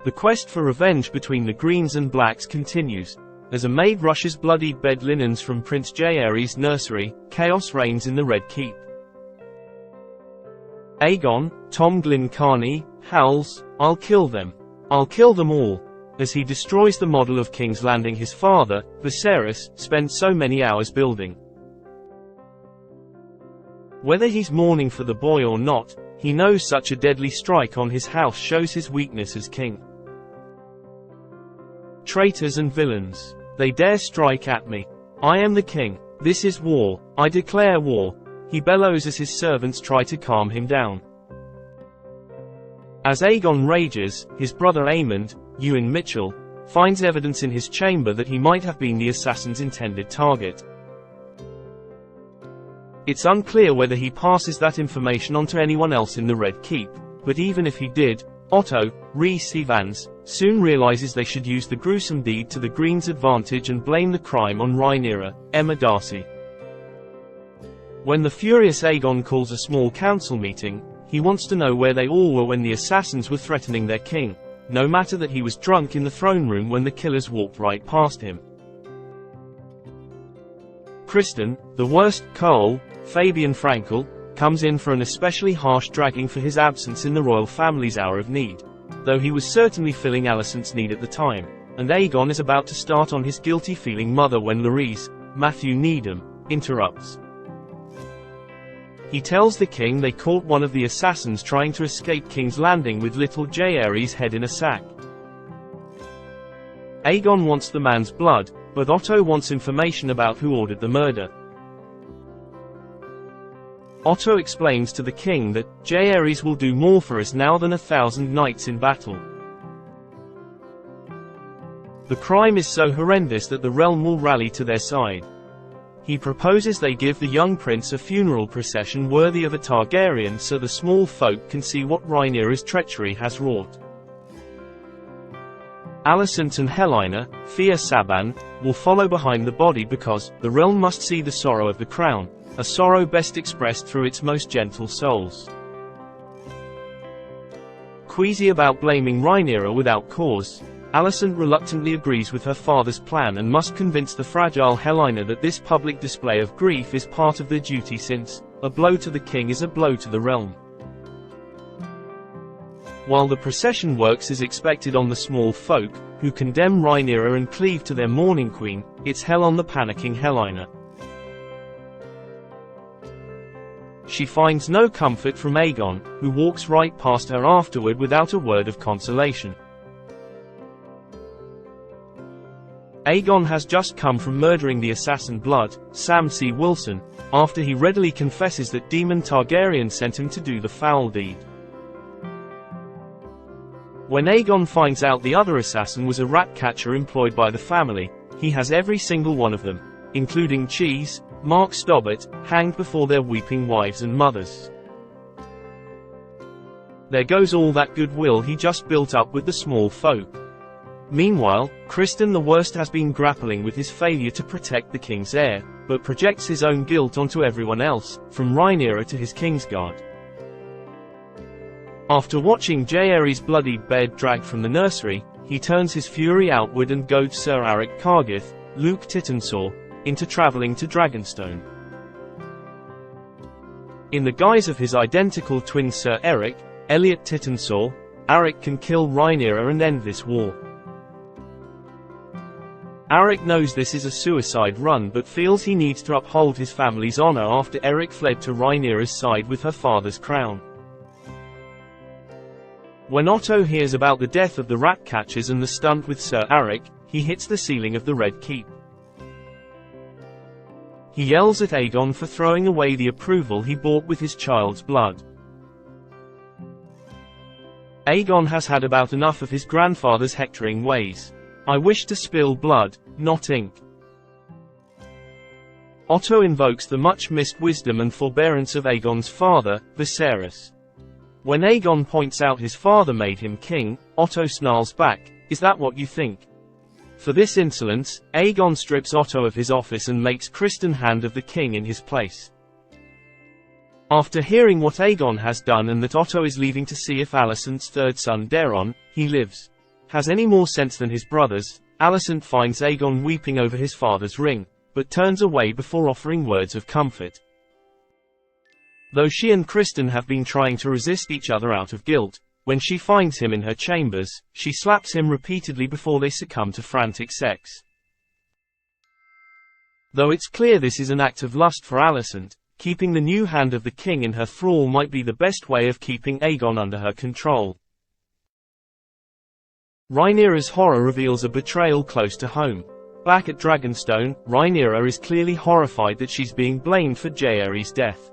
The quest for revenge between the Greens and Blacks continues. As a maid rushes bloodied bed linens from Prince Jaehaerys' nursery, chaos reigns in the Red Keep. Aegon, Tom Glyn Carney, howls, "I'll kill them. I'll kill them all," as he destroys the model of King's Landing his father, Viserys, spent so many hours building. Whether he's mourning for the boy or not, he knows such a deadly strike on his house shows his weakness as king. Traitors and villains. They dare strike at me. I am the king. This is war. I declare war. He bellows as his servants try to calm him down. As Aegon rages, his brother Aemond, Ewan Mitchell, finds evidence in his chamber that he might have been the assassin's intended target. It's unclear whether he passes that information on to anyone else in the Red Keep, but even if he did, Otto, Rhys Evans, soon realizes they should use the gruesome deed to the Greens' advantage and blame the crime on Rhaenyra, Emma Darcy. When the furious Aegon calls a small council meeting, he wants to know where they all were when the assassins were threatening their king, no matter that he was drunk in the throne room when the killers walked right past him. Kristen, the worst, Cole, Fabian Frankel, comes in for an especially harsh dragging for his absence in the royal family's hour of need, though he was certainly filling Alicent's need at the time, and Aegon is about to start on his guilty-feeling mother when Larys, Matthew Needham, interrupts. He tells the king they caught one of the assassins trying to escape King's Landing with little Jaehaerys' head in a sack. Aegon wants the man's blood, but Otto wants information about who ordered the murder. Otto explains to the king that Jaehaerys will do more for us now than 1,000 knights in battle. The crime is so horrendous that the realm will rally to their side. He proposes they give the young prince a funeral procession worthy of a Targaryen so the small folk can see what Rhaenyra's treachery has wrought. Alicent and Helaena, Fia Saban, will follow behind the body because the realm must see the sorrow of the crown, a sorrow best expressed through its most gentle souls. Queasy about blaming Rhaenyra without cause, Alicent reluctantly agrees with her father's plan and must convince the fragile Helaena that this public display of grief is part of their duty since, a blow to the king is a blow to the realm. While the procession works as expected on the small folk, who condemn Rhaenyra and cleave to their mourning queen, it's hell on the panicking Helaena. She finds no comfort from Aegon, who walks right past her afterward without a word of consolation. Aegon has just come from murdering the assassin Blood, Sam C. Wilson, after he readily confesses that Daemon Targaryen sent him to do the foul deed. When Aegon finds out the other assassin was a rat catcher employed by the family, he has every single one of them, including Cheese, Mark Stobbart, hanged before their weeping wives and mothers. There goes all that goodwill he just built up with the small folk. Meanwhile, Kristen the Worst has been grappling with his failure to protect the king's heir, but projects his own guilt onto everyone else, from Rhaenyra to his Kingsguard. After watching Jaehaerys' bloodied bed dragged from the nursery, he turns his fury outward and goads Sir Aric Cargith, Luke Tittensaw, into traveling to Dragonstone. In the guise of his identical twin Sir Eric, Elliot Tittensaw, Aric can kill Rhaenyra and end this war. Aric knows this is a suicide run but feels he needs to uphold his family's honor after Eric fled to Rhaenyra's side with her father's crown. When Otto hears about the death of the rat catchers and the stunt with Sir Aric, he hits the ceiling of the Red Keep. He yells at Aegon for throwing away the approval he bought with his child's blood. Aegon has had about enough of his grandfather's hectoring ways. I wish to spill blood, not ink. Otto invokes the much-missed wisdom and forbearance of Aegon's father, Viserys. When Aegon points out his father made him king, Otto snarls back, "Is that what you think?" For this insolence, Aegon strips Otto of his office and makes Kristen Hand of the king in his place. After hearing what Aegon has done and that Otto is leaving to see if Alicent's third son Daeron, he lives. has any more sense than his brothers. Alicent finds Aegon weeping over his father's ring, but turns away before offering words of comfort. Though she and Criston have been trying to resist each other out of guilt, when she finds him in her chambers, she slaps him repeatedly before they succumb to frantic sex. Though it's clear this is an act of lust for Alicent, keeping the new hand of the king in her thrall might be the best way of keeping Aegon under her control. Rhaenyra's horror reveals a betrayal close to home. Back at Dragonstone, Rhaenyra is clearly horrified that she's being blamed for Jaehaerys' death.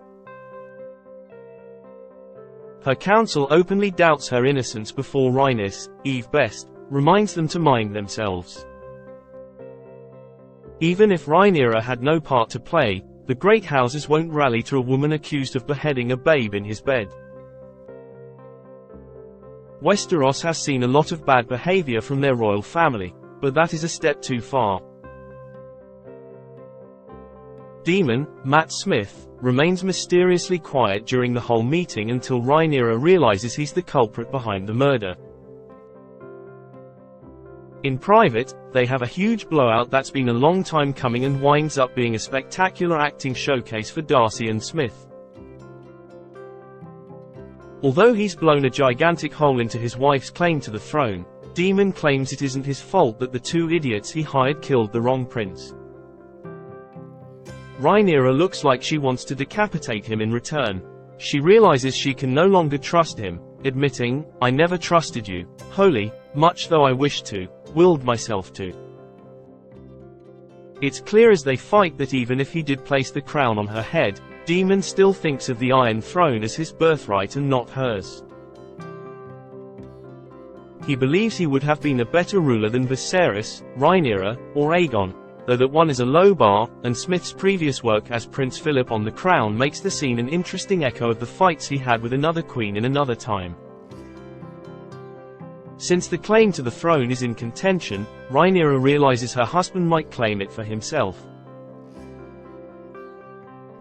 Her council openly doubts her innocence before Rhaenys, Eve Best, reminds them to mind themselves. Even if Rhaenyra had no part to play, the great houses won't rally to a woman accused of beheading a babe in his bed. Westeros has seen a lot of bad behavior from their royal family, but that is a step too far. Daemon, Matt Smith, remains mysteriously quiet during the whole meeting until Rhaenyra realizes he's the culprit behind the murder. In private, they have a huge blowout that's been a long time coming and winds up being a spectacular acting showcase for Darcy and Smith. Although he's blown a gigantic hole into his wife's claim to the throne, Daemon claims it isn't his fault that the two idiots he hired killed the wrong prince. Rhaenyra looks like she wants to decapitate him in return. She realizes she can no longer trust him, admitting, "I never trusted you, Holy, much though I wished to, willed myself to." It's clear as they fight that even if he did place the crown on her head, Daemon still thinks of the Iron Throne as his birthright and not hers. He believes he would have been a better ruler than Viserys, Rhaenyra, or Aegon, though that one is a low bar, and Smith's previous work as Prince Philip on The Crown makes the scene an interesting echo of the fights he had with another queen in another time. Since the claim to the throne is in contention, Rhaenyra realizes her husband might claim it for himself.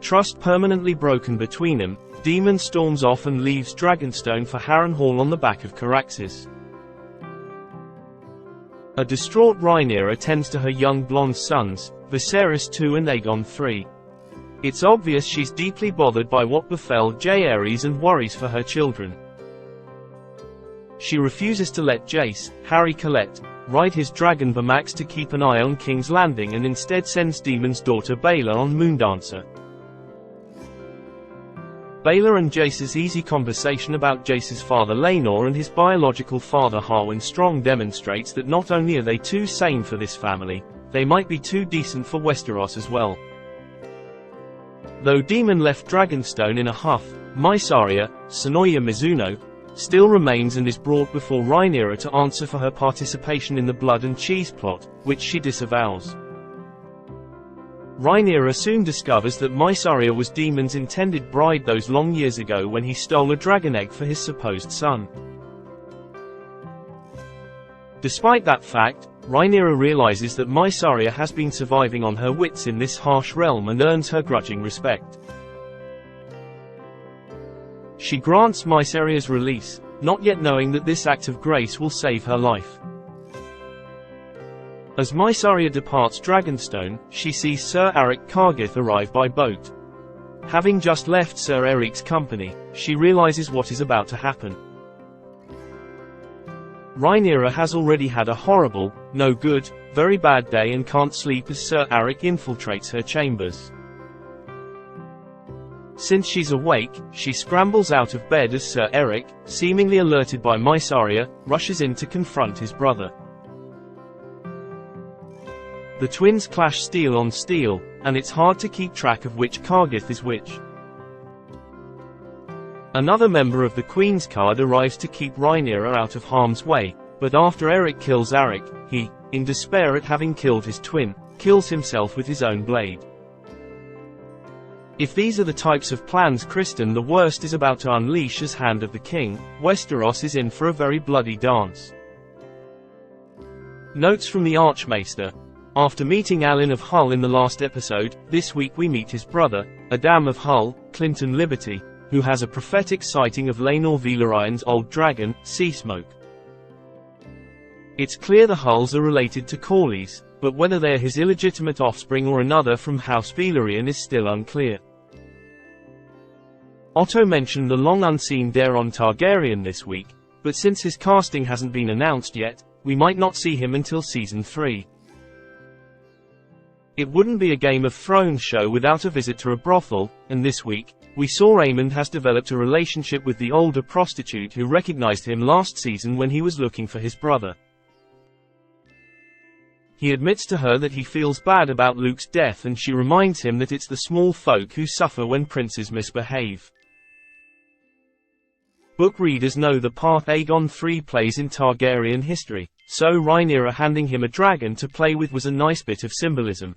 Trust permanently broken between them, Daemon storms off and leaves Dragonstone for Harrenhal on the back of Caraxes. A distraught Rhaenyra tends to her young blonde sons, Viserys II and Aegon III. It's obvious she's deeply bothered by what befell Jaehaerys and worries for her children. She refuses to let Jace, Harry Collette, ride his dragon Vermax to keep an eye on King's Landing and instead sends Daemon's daughter Baela on Moondancer. Baela and Jace's easy conversation about Jace's father Laenor and his biological father Harwin Strong demonstrates that not only are they too sane for this family, they might be too decent for Westeros as well. Though Daemon left Dragonstone in a huff, Mysaria, Sonoya Mizuno, still remains and is brought before Rhaenyra to answer for her participation in the blood and cheese plot, which she disavows. Rhaenyra soon discovers that Mysaria was Daemon's intended bride those long years ago when he stole a dragon egg for his supposed son. Despite that fact, Rhaenyra realizes that Mysaria has been surviving on her wits in this harsh realm and earns her grudging respect. She grants Mysaria's release, not yet knowing that this act of grace will save her life. As Mysaria departs Dragonstone, she sees Sir Eric Cargith arrive by boat. Having just left Sir Eric's company, she realizes what is about to happen. Rhaenyra has already had a horrible, no good, very bad day and can't sleep as Sir Eric infiltrates her chambers. Since she's awake, she scrambles out of bed as Sir Eric, seemingly alerted by Mysaria, rushes in to confront his brother. The twins clash steel on steel, and it's hard to keep track of which Cargith is which. Another member of the Queen's Guard arrives to keep Rhaenyra out of harm's way, but after Eric kills Eric, he, in despair at having killed his twin, kills himself with his own blade. If these are the types of plans Criston the Worst is about to unleash as Hand of the King, Westeros is in for a very bloody dance. Notes from the Archmaester. After meeting Alyn of Hull in the last episode, this week we meet his brother, Adam of Hull, Clinton Liberty, who has a prophetic sighting of Laenor Velarion's old dragon, Seasmoke. It's clear the Hulls are related to Corlys, but whether they are his illegitimate offspring or another from House Velaryon is still unclear. Otto mentioned the long-unseen Daemon Targaryen this week, but since his casting hasn't been announced yet, we might not see him until Season 3. It wouldn't be a Game of Thrones show without a visit to a brothel, and this week, we saw Aemond has developed a relationship with the older prostitute who recognized him last season when he was looking for his brother. He admits to her that he feels bad about Luke's death, and she reminds him that it's the small folk who suffer when princes misbehave. Book readers know the part Aegon III plays in Targaryen history, so Rhaenyra handing him a dragon to play with was a nice bit of symbolism.